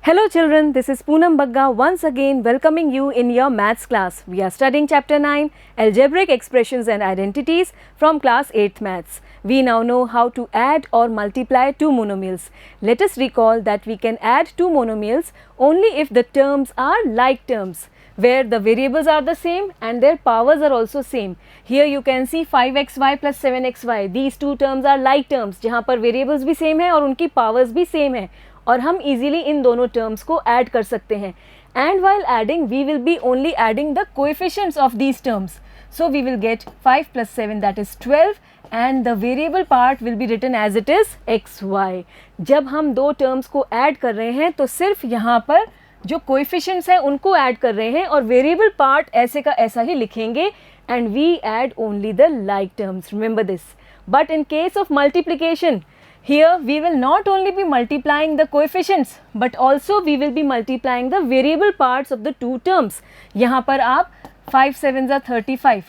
Hello children, this is Poonam Bagga once again welcoming you in your maths class. We are studying chapter 9 algebraic expressions and identities from class 8th maths. We now know how to add or multiply two monomials. Let us recall that we can add two monomials only if the terms are like terms, where the variables are the same and their powers are also same. Here you can see 5xy plus 7xy. These two terms are like terms, जहाँ पर variables भी same है और उनकी powers भी same है और हम easily इन दोनों terms को add कर सकते हैं. And while adding, we will be only adding the coefficients of these terms. So we will get 5 plus 7, that is 12, and the variable part will be written as it is xy. जब हम दो terms को add कर रहे हैं तो सिर्फ यहाँ पर जो coefficients हैं उनको add कर रहे हैं और variable part ऐसे का ऐसा ही लिखेंगे and we add only the like terms. Remember this. But in case of multiplication, here we will not only be multiplying the coefficients but also we will be multiplying the variable parts of the two terms. यहाँ पर आप 5 7s are 35,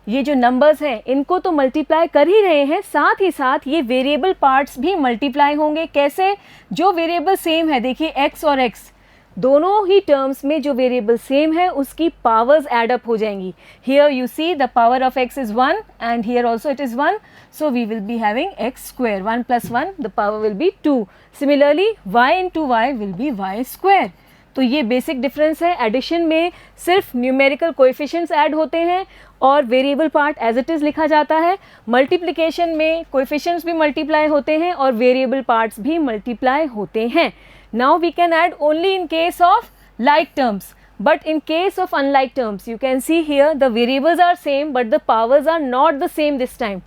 ये जो numbers हैं इनको तो multiply कर ही रहे हैं, साथ ही साथ ये वेरिएबल पार्ट्स भी मल्टीप्लाई होंगे. कैसे? जो वेरिएबल सेम है, देखिए x और x दोनों ही टर्म्स में जो वेरिएबल सेम है उसकी पावर्स एड अप हो जाएंगी. Here you see the power of x is 1 and here also it is 1, so we will be having x square. 1 plus 1, the power will be 2. Similarly y into y will be y square. तो ये basic difference है. Addition में सिर्फ numerical coefficients add होते हैं और variable part as it is लिखा जाता है. मल्टीप्लिकेशन में कोएफिशिएंट्स भी मल्टीप्लाई होते हैं और वेरिएबल पार्ट्स भी मल्टीप्लाई होते हैं. Now we can add only in case of like terms, but in case of unlike terms you can see here the variables are same but the powers are not the same this time.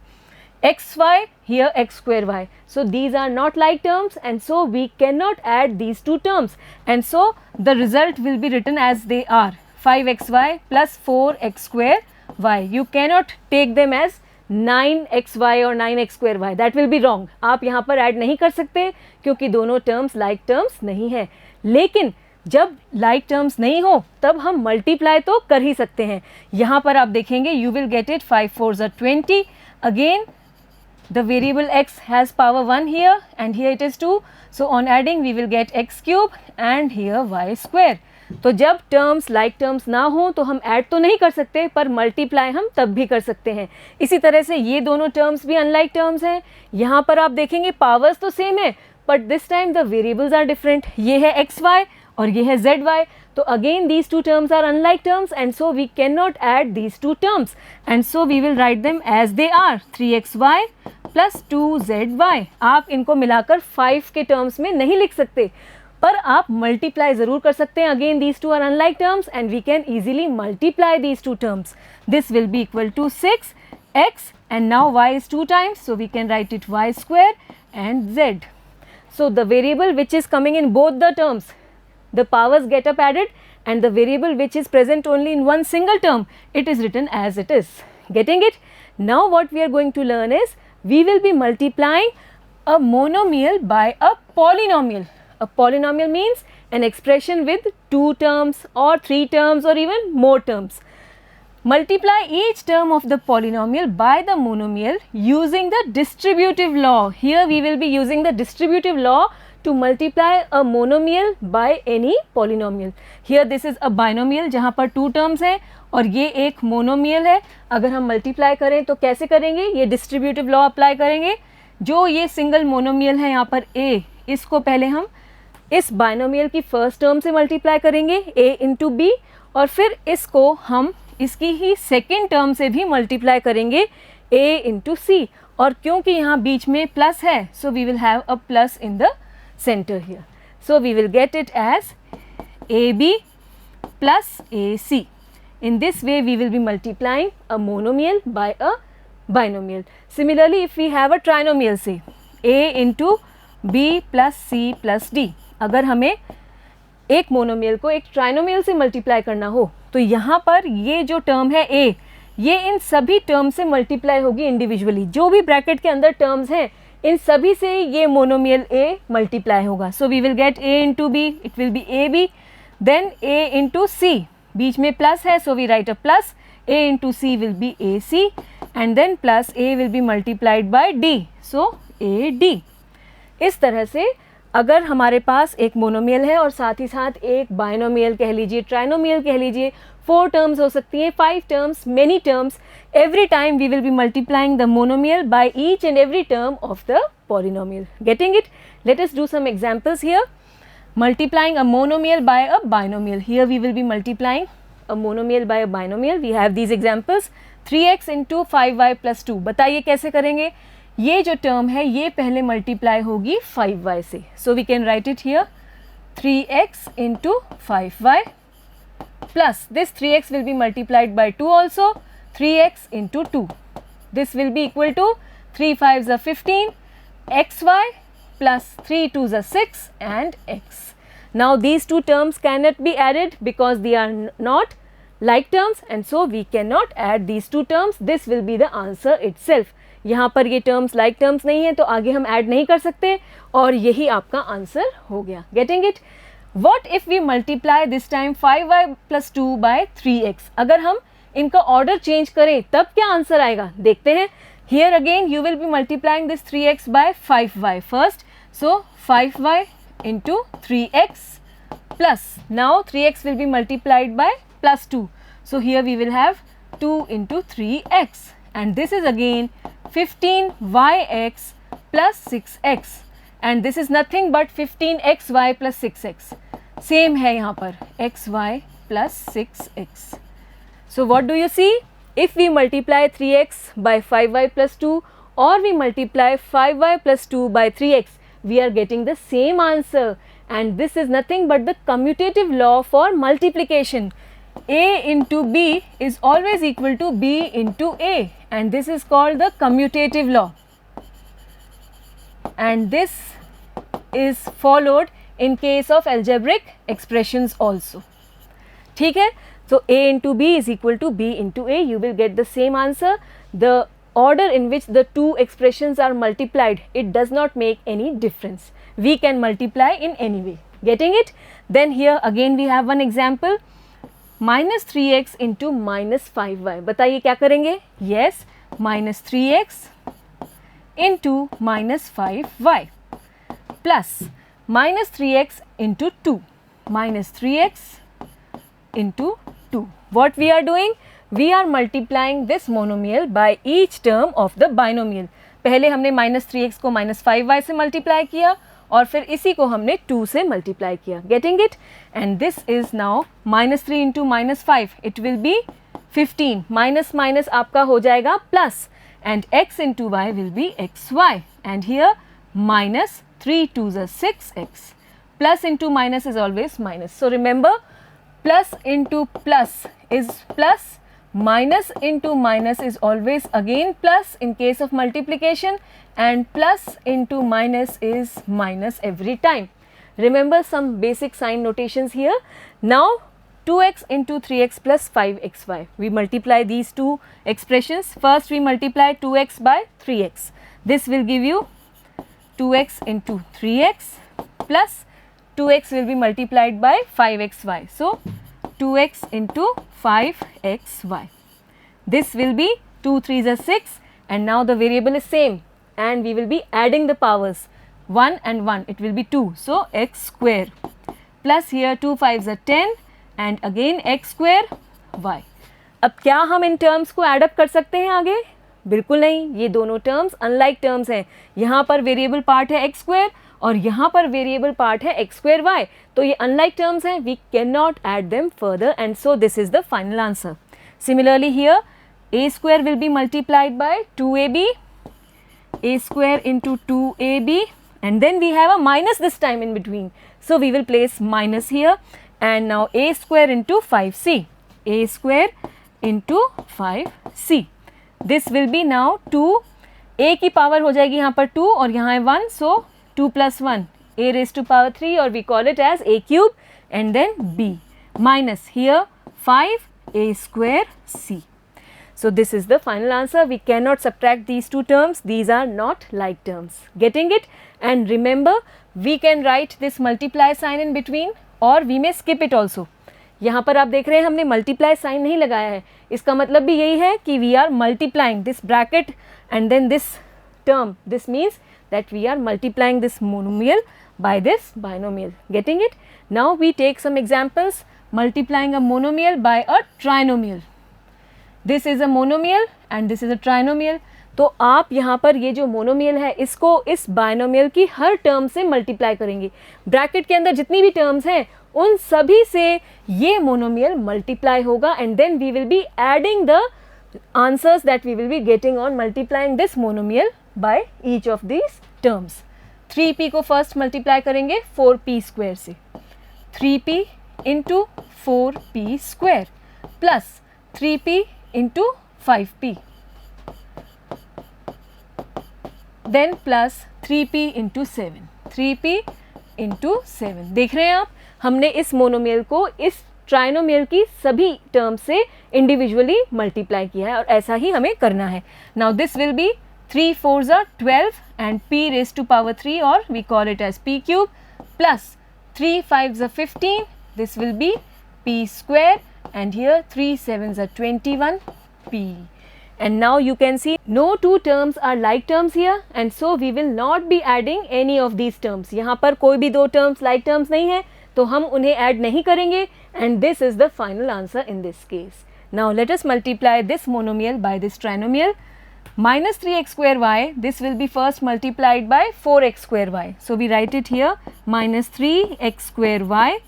xy, here x square y, so these are not like terms and so we cannot add these two terms and so the result will be written as they are, 5xy plus 4x square y. You cannot take them as 9xy or 9x square y, that will be wrong. आप यहाँ पर add नहीं कर सकते क्योंकि दोनों terms like terms नहीं है. लेकिन जब लाइक टर्म्स नहीं हो तब हम मल्टीप्लाई तो कर ही सकते हैं. यहाँ पर आप देखेंगे you will get it 5 4s are 20. Again the variable x has power 1 here and here it is 2, so on adding we will get x cube and here y square. तो जब टर्म्स लाइक टर्म्स ना हो तो हम add तो नहीं कर सकते पर मल्टीप्लाई हम तब भी कर सकते हैं. इसी तरह से ये दोनों टर्म्स भी अनलाइक टर्म्स हैं. यहाँ पर आप देखेंगे पावर्स तो सेम है but this time the variables are different. ये है एक्स वाई और ये है जेड वाई. तो again these two terms are unlike terms and so we can not add these two terms and so we will write them as they are, 3xy plus 2zy. आप इनको मिलाकर 5 के terms में नहीं लिख सकते पर आप मल्टीप्लाई ज़रूर कर सकते हैं. Again these two are unlike terms and we can easily multiply these two terms. This will be equal to 6x and now y is 2 times, so we can write it y square and z. So the variable which is coming in both the terms, the powers get up added and the variable which is present only in one single term, it is written as it is. Getting it? Now what we are going to learn is we will be multiplying a monomial by a polynomial. A polynomial means an expression with 2 terms or 3 terms or even more terms. Multiply each term of the polynomial by the monomial using the distributive law. Here we will be using the distributive law to multiply a monomial by any polynomial. Here this is a binomial जहाँ पर 2 terms हैं और ये एक monomial है. अगर हम multiply करें तो कैसे करेंगे? ये distributive law apply करेंगे. जो ये single monomial है यहाँ पर a, इसको पहले हम इस binomial की first term से multiply करेंगे a into b और फिर इसको हम इसकी ही सेकेंड टर्म से भी मल्टीप्लाई करेंगे a into c. और क्योंकि यहाँ बीच में प्लस है so we will have a plus in the centre here, so we will get it as ab plus ac. In this way we will be multiplying a monomial by a binomial. Similarly if we have a trinomial, say a into b plus c plus d, अगर हमें एक monomial को एक trinomial से multiply करना हो तो यहाँ पर ये जो टर्म है a, ये इन सभी टर्म से मल्टीप्लाई होगी इंडिविजुअली. जो भी ब्रैकेट के अंदर टर्म्स हैं इन सभी से ये मोनोमियल a मल्टीप्लाई होगा. So we will get a into b, it will be a b, then a into c, बीच में प्लस है so we write a plus, a into c will be a c and then plus a will be multiplied by d, so a d. इस तरह से अगर हमारे पास एक monomial है और साथ ही साथ एक बाइनोमियल कह लीजिए, ट्राइनोमियल कह लीजिए, 4 टर्म्स हो सकती हैं, 5 terms, many terms, every time we will be multiplying the monomial by each and every term of the polynomial. Getting it? Let us do some examples here. Multiplying a monomial by a binomial. Here we will be multiplying a monomial by a binomial. We have these examples. 3x into 5y plus 2. बताइए कैसे करेंगे? ये जो term है ये पहले multiply होगी 5y से. So we can write it here. 3x into 5y plus this 3x will be multiplied by 2 also. 3x into 2. This will be equal to 3 5s are 15, xy plus 3 2s are 6 and x. Now these two terms cannot be added because they are not like terms and so we cannot add these two terms. This will be the answer itself. यहाँ पर ये terms like terms नहीं है तो आगे हम add नहीं कर सकते और यही आपका answer हो गया. Getting it? What if we multiply this time 5y plus 2 by 3x? अगर हम इनका ऑर्डर चेंज करें तब क्या आंसर आएगा देखते हैं. Here again you will be multiplying this 3x by 5y first. So 5y into 3x plus now 3x will be multiplied by plus 2. So here we will have 2 into 3x and this is again 15yx plus 6x and this is nothing but 15xy plus 6x. Same है यहाँ पर xy plus 6x. So what do you see? If we multiply 3x by 5y plus 2 or we multiply 5y plus 2 by 3x, we are getting the same answer and this is nothing but the commutative law for multiplication. A into B is always equal to B into A and this is called the commutative law and this is followed in case of algebraic expressions also. ठीक है. So A into B is equal to B into A. You will get the same answer. The order in which the two expressions are multiplied, it does not make any difference. We can multiply in any way. Getting it? Then here again we have one example. Minus 3x into minus 5y. बताइए क्या करेंगे? Yes, minus 3x into minus 5y plus minus 3x into 2. Minus 3x into 2. What we are doing? We are multiplying this monomial by each term of the binomial. पहले हमने minus 3x को minus 5y से multiply किया और फिर इसी को हमने 2 से multiply किया. Getting it? And this is now minus 3 into minus 5. It will be 15. Minus minus आपका हो जाएगा plus and x into y will be xy. And here minus 3 2s are 6x. Plus into minus is always minus. So remember, plus into plus is plus, minus into minus is always again plus in case of multiplication and plus into minus is minus every time. Remember some basic sign notations here. Now 2x into 3x plus 5xy. We multiply these two expressions. First we multiply 2x by 3x. This will give you 2x into 3x plus 2x will be multiplied by 5xy. So 2x into 5xy. This will be 2 3s are 6 and now the variable is same and we will be adding the powers 1 and 1, it will be 2. So x square plus here 2 5s are 10 and again x square y. अब क्या हम in terms को add up कर सकते हैं आगे? बिल्कुल नहीं, ये दोनों टर्म्स अनलाइक टर्म्स हैं. यहाँ पर वेरिएबल पार्ट है एक्स स्क्वायर और यहाँ पर वेरिएबल पार्ट है एक्स स्क्वायर वाई. तो ये अनलाइक टर्म्स हैं, we can not add them further and so this is the final answer. Similarly here a square will be multiplied by 2ab, a square into 2ab and then we have a minus this time in between. So we will place minus here and now a square into 5c, a square into 5c. This will be now 2, a की power हो जाएगी यहाँ पर 2 और यहाँ है 1, so 2 plus 1 a raised to power 3 or we call it as a cube and then b minus here 5 a square c. So this is the final answer. We cannot subtract these two terms. These are not like terms. Getting it? And remember, we can write this multiply sign in between or we may skip it also. यहाँ पर आप देख रहे हैं हमने multiply sign नहीं लगाया है. इसका मतलब भी यही है कि we are multiplying this bracket and then this term. This means that we are multiplying this monomial by this binomial. Getting it? Now we take some examples multiplying a monomial by a trinomial. This is a monomial and this is a trinomial. तो आप यहाँ पर ये जो monomial है इसको इस binomial की हर टर्म से मल्टीप्लाई करेंगे. ब्रैकेट के अंदर जितनी भी टर्म्स हैं उन सभी से ये मोनोमियल मल्टीप्लाई होगा and then we will be adding the answers that we will be getting on multiplying this monomial by each of these terms. 3p को फर्स्ट मल्टीप्लाई करेंगे 4p स्क्वायर से. 3p into 4p square plus 3p into 5p then plus 3p into 7. 3p into 7 देख रहे हैं आप, हमने इस monomial को इस ट्राइनोमियल की सभी टर्म से इंडिविजुअली मल्टीप्लाई किया है और ऐसा ही हमें करना है. Now this will B 3 4s are 12 and p raised to power 3 or we call it as p cube plus 3 5s are 15. This will be p square and here 3 7s are 21p. And now you can see no two terms are like terms here and so we will not be adding any of these terms. यहाँ पर कोई भी दो terms like terms नहीं है तो हम उन्हें add नहीं करेंगे and this is the final answer in this case. Now let us multiply this monomial by this trinomial. Minus 3x square y, this will be first multiplied by 4x square y. So we write it here minus 3x square y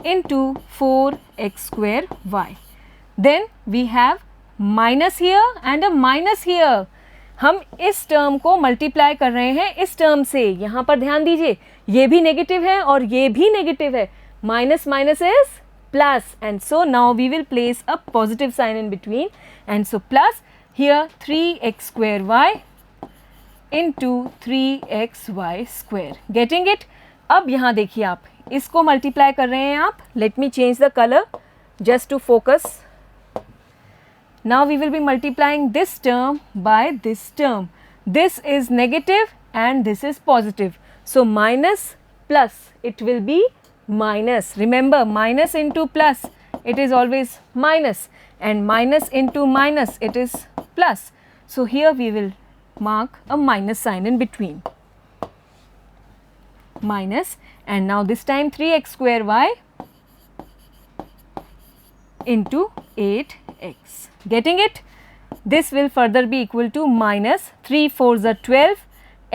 into 4x square y. Then we have minus here and a minus here. हम इस term को multiply कर रहे हैं इस term से. यहाँ पर ध्यान दीजिए ये भी नेगेटिव है और ये भी नेगेटिव है. Minus minus is plus and so now we will place a positive sign in between and so plus here 3x square y into 3xy square. Getting it? अब यहाँ देखिए आप इसको मल्टीप्लाई कर रहे हैं आप. Let me change the colour just to focus. Now we will be multiplying this term by this term. This is negative and this is positive. So minus plus it will be minus. Remember minus into plus it is always minus and minus into minus it is plus. So here we will mark a minus sign in between. Minus and now this time 3x square y into 8x. Getting it? This will further be equal to minus 3 4s are 12.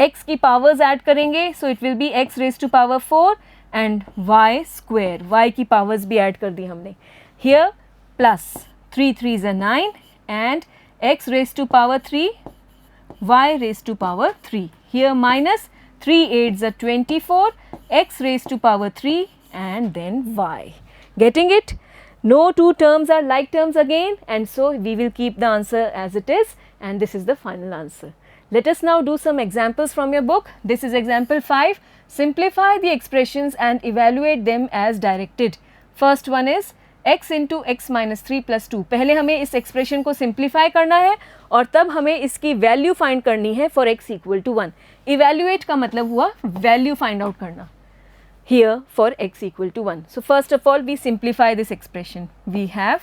X की powers add करेंगे so it will be x raised to power 4 and y square. Y की powers भी add कर दी हमने. Here plus 3 3s are 9 and x raised to power 3 y raised to power 3. Here minus 3 8s are 24 x raised to power 3 and then y. Getting it? No two terms are like terms again and so we will keep the answer as it is and this is the final answer. Let us now do some examples from your book. This is example 5. Simplify the expressions and evaluate them as directed. First one is x into x minus 3 plus 2. पहले हमें इस expression को simplify करना है और तब हमें इसकी value find करनी है for x equal to 1. Evaluate का मतलब हुआ value find out करना. Here for x equal to 1. So first of all we simplify this expression. We have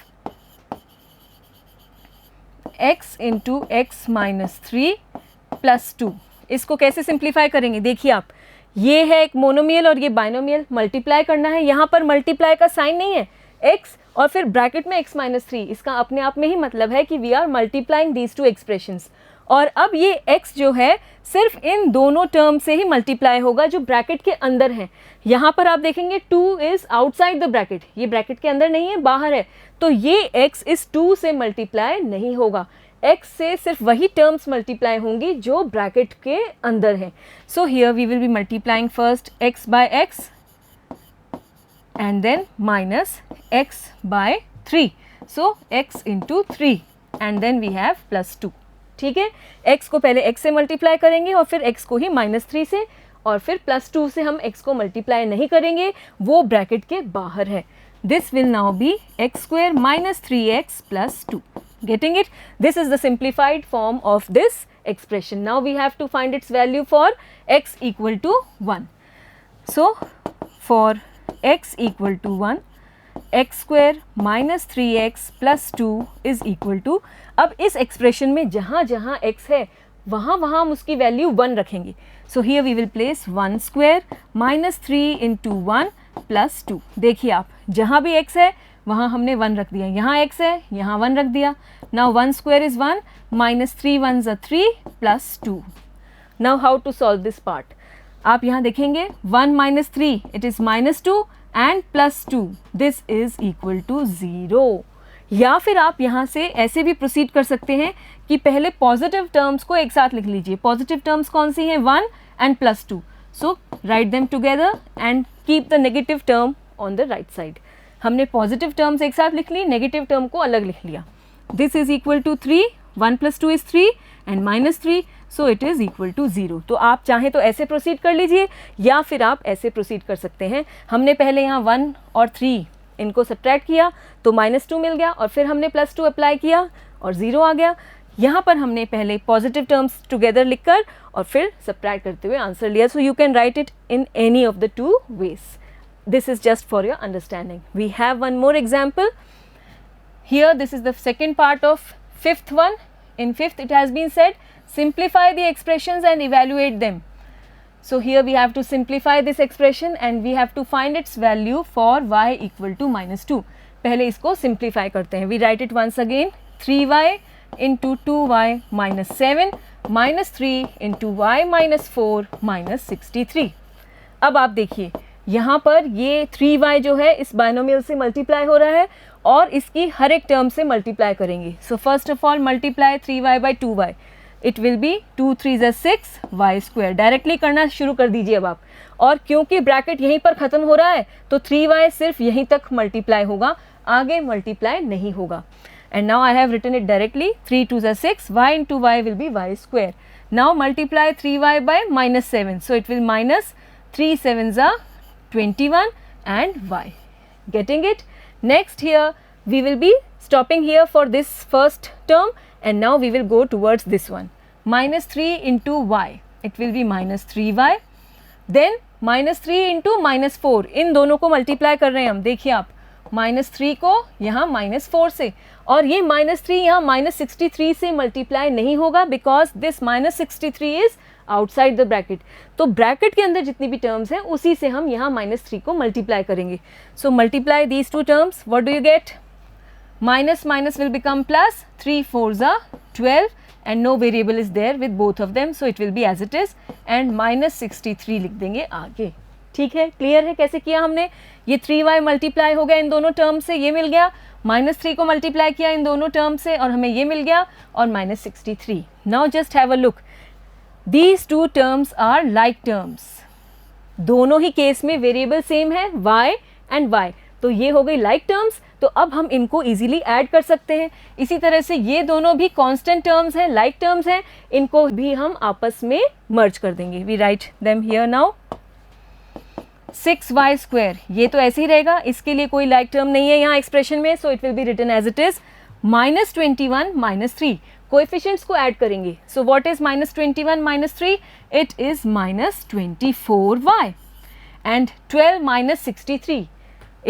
x into x minus 3 plus 2. इसको कैसे simplify करेंगे? देखिए आप, ये है एक मोनोमियल और ये बाइनोमियल. मल्टीप्लाई करना है. यहाँ पर मल्टीप्लाई का साइन नहीं है, x और फिर ब्रैकेट में x माइनस 3. इसका अपने आप में ही मतलब है कि we are multiplying these two expressions. और अब ये x जो है सिर्फ इन दोनों टर्म से ही मल्टीप्लाई होगा जो ब्रैकेट के अंदर हैं. यहाँ पर आप देखेंगे 2 इज़ आउटसाइड द ब्रैकेट. ये ब्रैकेट के अंदर नहीं है, बाहर है. तो ये x इस 2 से मल्टीप्लाई नहीं होगा. x से सिर्फ वही टर्म्स मल्टीप्लाई होंगी जो ब्रैकेट के अंदर हैं. So here we will be multiplying first x by x and then minus x by 3. So x into 3 and then we have plus 2. ठीक है, x को पहले x से मल्टीप्लाई करेंगे और फिर x को ही -3 से और फिर +2 से हम x को मल्टीप्लाई नहीं करेंगे, वो ब्रैकेट के बाहर है. This will now be x square minus 3x plus 2. Getting it? This is the simplified form of this expression. Now we have to find its value for x equal to 1. So for x equal to 1, x square minus 3x plus 2 is equal to, अब इस expression में जहाँ जहाँ x है वहाँ हम उसकी value 1 रखेंगे. So here we will place 1 square minus 3 into 1 plus 2. देखिए आप, जहाँ भी x है वहाँ हमने 1 रख दिया, यहाँ x है यहाँ 1 रख दिया. Now 1 square is 1, minus 3 1s are 3 plus 2. Now how to solve this part. आप यहाँ देखेंगे 1 minus 3 it is minus 2 and plus 2, this is equal to 0. या फिर आप यहाँ से ऐसे भी प्रोसीड कर सकते हैं कि पहले पॉजिटिव टर्म्स को एक साथ लिख लीजिए. पॉजिटिव टर्म्स कौन सी हैं? 1 and plus 2. So write them together and keep the negative term on the right side. हमने पॉजिटिव टर्म्स एक साथ लिख ली, नेगेटिव टर्म को अलग लिख लिया. This is equal to 3, 1 plus 2 is 3 and minus 3, so it is equal to 0. तो आप चाहें तो ऐसे प्रोसीड कर लीजिए या फिर आप ऐसे प्रोसीड कर सकते हैं. हमने पहले यहाँ 1 और 3 इनको सब्ट्रैक्ट किया तो माइनस 2 मिल गया, और फिर हमने प्लस 2 अप्लाई किया और 0 आ गया. यहाँ पर हमने पहले पॉजिटिव टर्म्स टुगेदर लिखकर और फिर सब्ट्रैक्ट करते हुए आंसर लिया. So you can write it in any of the two ways. This is just for your understanding. We have one more example. Here this is the second part of fifth one. In fifth it has been said simplify the expressions and evaluate them. So here we have to simplify this expression and we have to find its value for y equal to minus 2. पहले इसको simplify करते हैं. We write it once again. 3y into 2y minus 7 minus 3 into y minus 4 minus 63. अब आप देखिए यहाँ पर ये 3y जो है इस बाइनोमियल से मल्टीप्लाई हो रहा है और इसकी हर एक टर्म से मल्टीप्लाई करेंगे. So first of all multiply 3y by 2y, it will B 2 3 6 y square. Directly करना शुरू कर दीजिए अब आप. और क्योंकि ब्रैकेट यहीं पर ख़त्म हो रहा है तो 3y सिर्फ यहीं तक मल्टीप्लाई होगा, आगे मल्टीप्लाई नहीं होगा. And now I have written it directly. 3 2 6, y into y will be y square. Now multiply 3y by minus 7, so it will minus 3 7s are 21 and y. Getting it? Next here we will be stopping here for this first term and now we will go towards this one. Minus 3 into y, it will be minus 3y. Then minus 3 into minus 4, इन दोनों को multiply कर रहे हैं हम. देखिए आप, minus 3 को यहाँ माइनस 4 से, और ये माइनस 3 यहाँ माइनस 63 से मल्टीप्लाई नहीं होगा because this minus 63 is outside the bracket. तो ब्रैकेट के अंदर जितनी भी टर्म्स हैं उसी से हम यहाँ माइनस 3 को मल्टीप्लाई करेंगे. सो multiply these two terms, what do you get? Minus minus will become plus, 3 4s are 12 and no variable is there with both of them, so it will be as it is and minus 63 लिख देंगे आगे. ठीक है, clear है कैसे किया हमने? ये 3y मल्टीप्लाई हो गया इन दोनों टर्म से, ये मिल गया. माइनस 3 को मल्टीप्लाई किया इन दोनों टर्म से और हमें ये मिल गया, और minus 63. Now just have a look. These two terms are like terms. दोनों ही केस में वेरिएबल सेम है y एंड y, तो ये हो गई like terms. तो अब हम इनको इजीली ऐड कर सकते हैं. इसी तरह से ये दोनों भी कांस्टेंट टर्म्स हैं, like terms हैं, इनको भी हम आपस में मर्ज कर देंगे. We write them here now. 6y square, ये तो ऐसे ही रहेगा, इसके लिए कोई like term नहीं है यहाँ एक्सप्रेशन में, so it will be written as it is. Minus 21 minus 3, coefficients को ऐड करेंगे. So what is minus 21 minus 3? It is minus 24y. And 12 minus 63,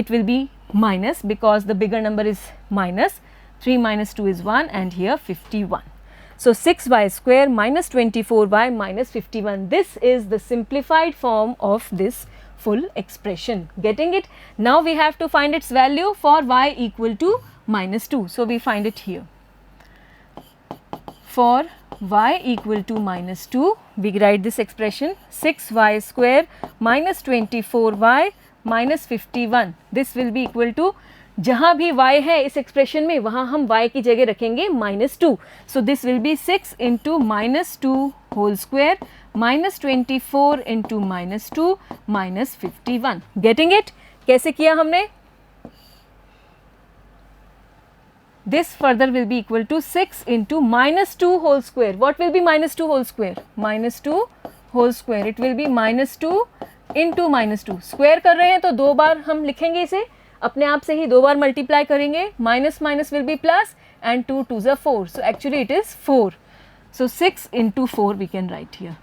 it will be minus because the bigger number is minus. 3 minus 2 is 1 and here 51. So 6y square minus 24y minus 51. This is the simplified form of this full expression. Getting it? Now we have to find its value for y equal to minus 2. So we find it here. For y equal to minus 2, we write this expression 6y square minus 24y minus 51. This will be equal to, जहाँ भी y है इस expression में वहाँ हम y की जगह रखेंगे minus 2. So this will be 6 into minus 2 whole square minus 24 into minus 2 minus 51. Getting it? कैसे किया हमने? This further will be equal to 6 into minus 2 whole square. What will be minus 2 whole square? Minus 2 whole square. It will be minus 2 into minus 2. Square कर रहे हैं तो दो बार हम लिखेंगे इसे, अपने आप से ही दो बार मल्टीप्लाई करेंगे. Minus minus will be plus and 2 2s are 4. So actually it is 4. So 6 into 4 we can write here.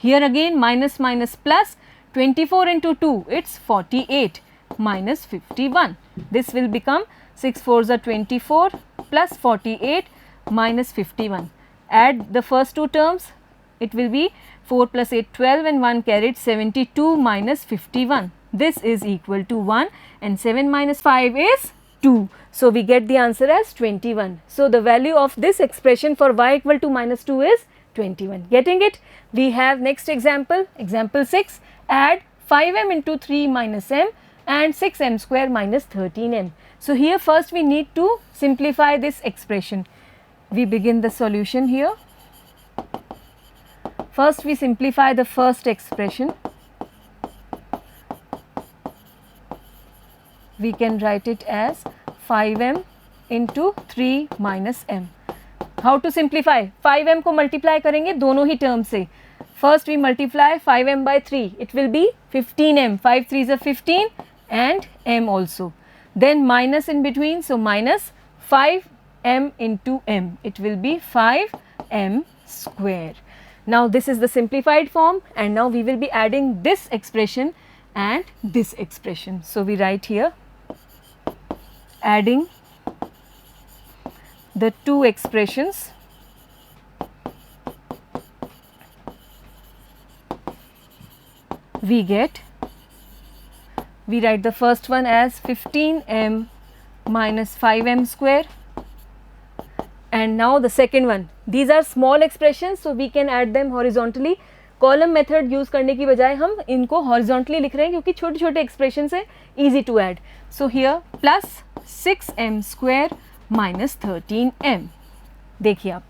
Here again minus minus plus, 24 into 2 it's 48 minus 51. This will become 6 4s are 24 plus 48 minus 51. Add the first two terms, it will be 4 plus 8 12 and 1 carried 72 minus 51. This is equal to 1 and 7 minus 5 is 2. So, we get the answer as 21. So, the value of this expression for y equal to minus 2 is 21. Getting it? We have next example, example 6, add 5m into 3 minus m and 6m square minus 13m. So, here first we need to simplify this expression. We begin the solution here. First we simplify the first expression. We can write it as 5m into 3 minus m. How to simplify? 5m को multiply करेंगे दोनों ही term से. First we multiply 5m by 3. It will be 15m. 5 3s are 15 and m also. Then minus in between. So minus 5m into m. It will be 5m square. Now this is the simplified form, and now we will be adding this expression and this expression. So we write here, adding the two expressions, we write the first one as 15m minus 5m square, and now the second one. These are small expressions, so we can add them horizontally. Column method use करने की बजाय हम इनको horizontally लिख रहे हैं क्योंकि छोटे छोटे एक्सप्रेशन है, easy to add. So here plus 6m square minus 13m. देखिए आप,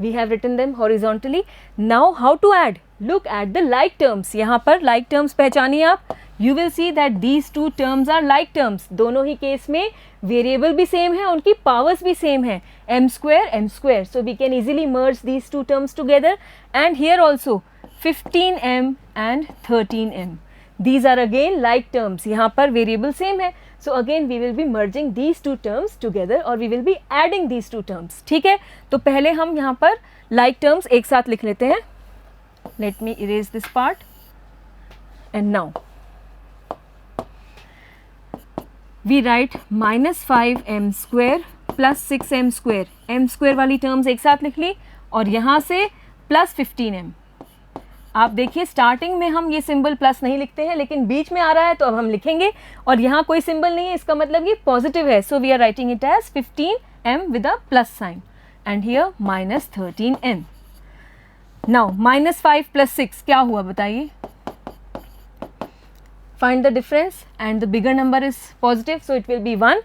we have written them horizontally. Now how to add? Look at the like terms. यहाँ पर लाइक टर्म्स पहचानिए आप. You will see that these two terms are like terms. दोनों ही case में variable भी सेम है, उनकी पावर्स भी सेम है, m square. So we can easily merge these two terms together. And here also 15m and 13m. These are again like terms. यहाँ पर variable same है. So again we will be merging these two terms together or we will be adding these two terms. ठीक है, तो पहले हम यहाँ पर like terms एक साथ लिख लेते हैं. Let me erase this part. And now we write minus 5m square plus 6m square. m square वाली terms एक साथ लिख ली और यहाँ से plus 15m. आप देखिए स्टार्टिंग में हम ये सिंबल प्लस नहीं लिखते हैं, लेकिन बीच में आ रहा है तो अब हम लिखेंगे, और यहाँ कोई सिंबल नहीं है, इसका मतलब ये पॉजिटिव है. So we are writing it as 15m with a plus sign and here minus 13m. Now minus 5 plus 6 क्या हुआ बताइए? Find the difference, and the bigger number is positive, so it will be 1.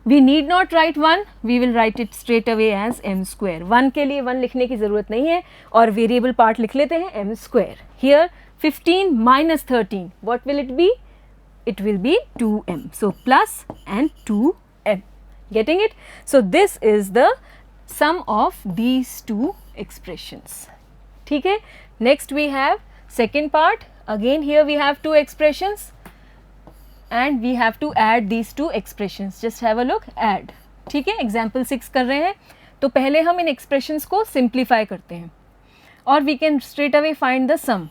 We need not write 1, we will write it straight away as m square. 1 के लिए 1 लिखने की ज़रूरत नहीं है और वेरिएबल पार्ट लिख लेते हैं m square. Here 15 minus 13, what will it be? It will be 2m. So plus and 2m. Getting it? So this is the sum of these two expressions. ठीक है? Next we have second part. Again here we have two expressions. And we have to add these two expressions. Just have a look. Add. ठीक है, example 6 कर रहे हैं तो पहले हम इन एक्सप्रेशंस को सिंप्लीफाई करते हैं और we can straight away find the sum,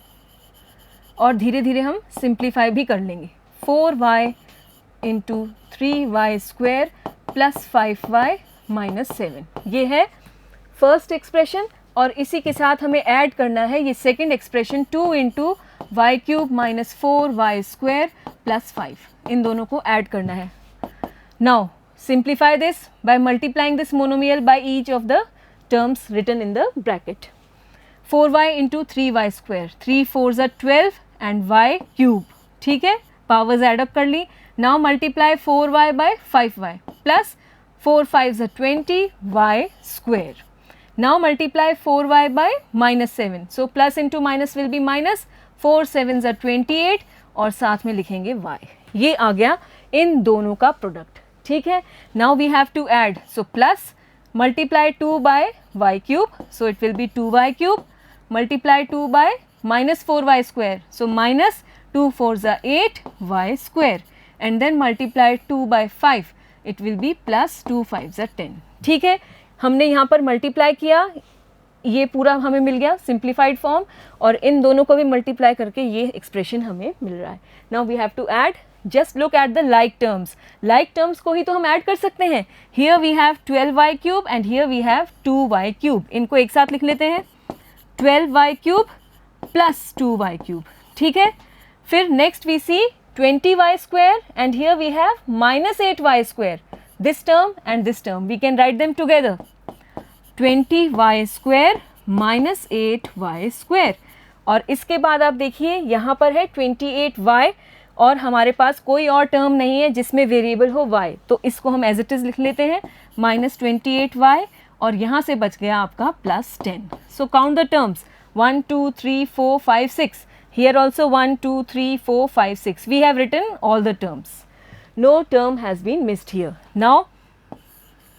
और धीरे धीरे हम सिंप्लीफाई भी कर लेंगे. 4y into 3y square plus 5y minus 7. ये है फर्स्ट एक्सप्रेशन, और इसी के साथ हमें ऐड करना है ये second expression 2 into y cube minus 4y square plus 5. इन दोनों को ऐड करना है. Now simplify this by multiplying this monomial by each of the terms written in the bracket. 4y into 3y square, 3 4s are 12 and y cube. ठीक है, powers add up कर ली. Now multiply 4y by 5y plus 4 5s are 20 y square. Now multiply 4y by minus 7. So plus into minus will be minus. 4 7s are 28 और साथ में लिखेंगे y. ये आ गया इन दोनों का प्रोडक्ट. ठीक है, now we have to add. So plus multiply 2 by y cube. So it will be 2y cube. Multiply 2 by minus 4y square. So minus 2 4s are 8 y square. And then multiply 2 by 5. It will be plus 2 5s are 10. ठीक है, हमने यहाँ पर multiply किया, ये पूरा हमें मिल गया सिंप्लीफाइड फॉर्म, और इन दोनों को भी मल्टीप्लाई करके ये एक्सप्रेशन हमें मिल रहा है. Now we have to add. Just look at the like terms. Like terms को ही तो हम ऐड कर सकते हैं. Here we have 12y cube and here we have 2y cube. इनको एक साथ लिख लेते हैं. 12y cube plus 2y cube, ठीक है. फिर next we see 20y square and here we have minus 8y square. This term and this term we can write them together. 20y square minus 8y square. और इसके बाद आप देखिए यहाँ पर है 28y और हमारे पास कोई और टर्म नहीं है जिसमें वेरिएबल हो y, तो इसको हम एज इट इज़ लिख लेते हैं माइनस 28y और यहाँ से बच गया आपका plus 10. So count the terms 1 2 3 4 5 6. Here also 1 2 3 4 5 6. We have written all the terms. No term has been missed here. Now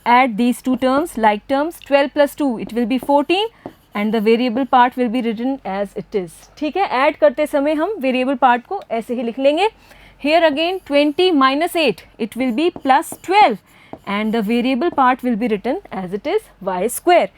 add these two terms, like terms. 12 plus 2 it will be 14 and the variable part will be written as it is. ठीक है, add करते समय हम variable part को ऐसे ही लिख लेंगे. Here again 20 minus 8 it will be plus 12 and the variable part will be written as it is y square.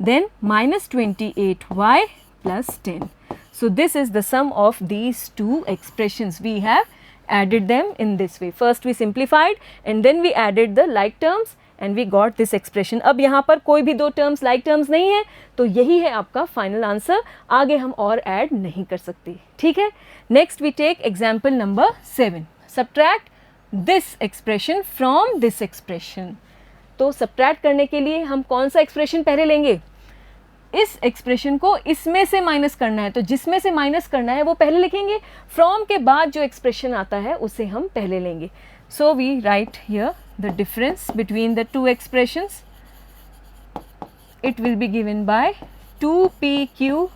Then minus 28y plus 10. So this is the sum of these two expressions. We have added them in this way. First we simplified and then we added the like terms and we got this expression. अब यहाँ पर कोई भी दो terms like terms नहीं है, तो यही है आपका final answer. आगे हम और add नहीं कर सकते, ठीक है. Next we take example number 7. Subtract this expression from this expression. तो subtract करने के लिए हम कौन सा expression पहले लेंगे? इस एक्सप्रेशन को इसमें से माइनस करना है, तो जिसमें से माइनस करना है वो पहले लिखेंगे. फ्रॉम के बाद जो एक्सप्रेशन आता है उसे हम पहले लेंगे. So we write here the difference between the two expressions. It will be given by 2pq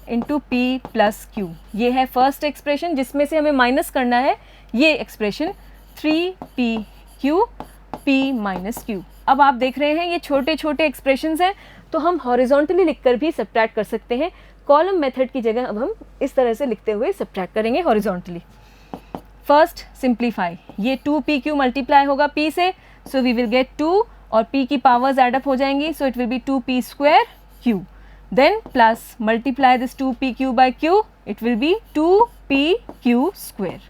into p plus q. ये है फर्स्ट एक्सप्रेशन जिसमें से हमें माइनस करना है. ये expression 3pq p minus q. अब आप देख रहे हैं ये छोटे छोटे एक्सप्रेशंस हैं, तो हम हॉरिजॉन्टली लिखकर भी सब्ट्रैक्ट कर सकते हैं. कॉलम मेथड की जगह अब हम इस तरह से लिखते हुए सब्ट्रैक्ट करेंगे हॉरिजॉन्टली. फर्स्ट सिंप्लीफाई, ये 2pq मल्टीप्लाई होगा p से, सो वी विल गेट 2 और p की पावर्स एडअप हो जाएंगी, so it will be 2p square q. Then plus multiply this 2pq by q, it will be 2pq square.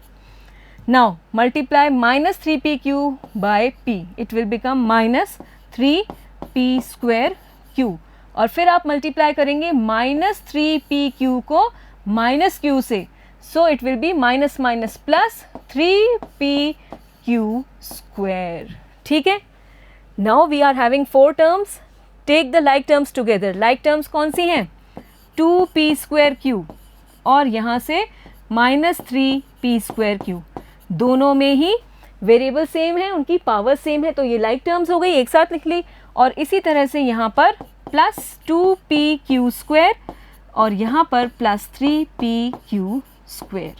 Now multiply minus 3pq by p, it will become minus 3p square q. और फिर आप multiply करेंगे minus 3pq को minus q से, so it will be minus minus plus 3pq square. ठीक है. Now we are having 4 terms. Take the like terms together. Like terms कौन सी हैं? 2p स्क्वायर q और यहाँ से माइनस 3p स्क्वायर q. दोनों में ही वेरिएबल सेम है, उनकी पावर सेम है, तो ये लाइक टर्म्स हो गई, एक साथ लिख ली. और इसी तरह से यहाँ पर प्लस 2pq स्क्वायर और यहाँ पर प्लस 3pq स्क्वायर.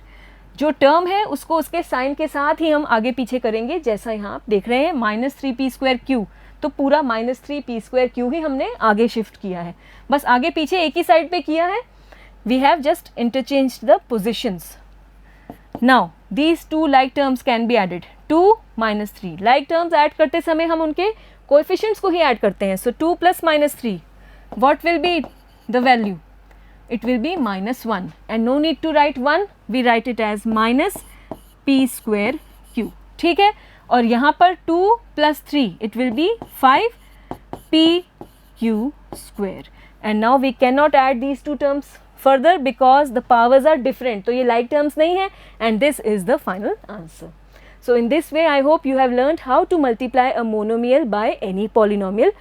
जो टर्म है उसको उसके साइन के साथ ही हम आगे पीछे करेंगे, जैसा यहाँ आप देख रहे हैं माइनस 3p स्क्वायर q, तो पूरा माइनस 3p स्क्वायर q ही हमने आगे शिफ्ट किया है. बस आगे पीछे एक ही साइड पे किया है. We have just interchanged the positions. Now these two like terms can be added. 2 minus 3 like terms add करते समय हम उनके कोएफिशिएंट्स को ही ऐड करते हैं. सो 2 plus minus 3 what will be the value? It will be minus 1 and no need to write 1, we write it as minus p square q. ठीक है. और यहाँ पर 2 plus 3 it will be 5p q square. And now we cannot add these two terms further because the powers are different. तो ये like terms नहीं है and this is the final answer. So in this way I hope you have learned how to multiply a monomial by any polynomial.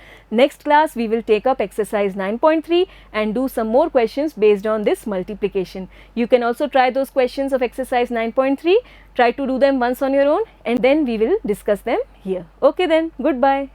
Next class we will take up exercise 9.3 and do some more questions based on this multiplication. You can also try those questions of exercise 9.3. Try to do them once on your own and then we will discuss them here. Okay then, goodbye.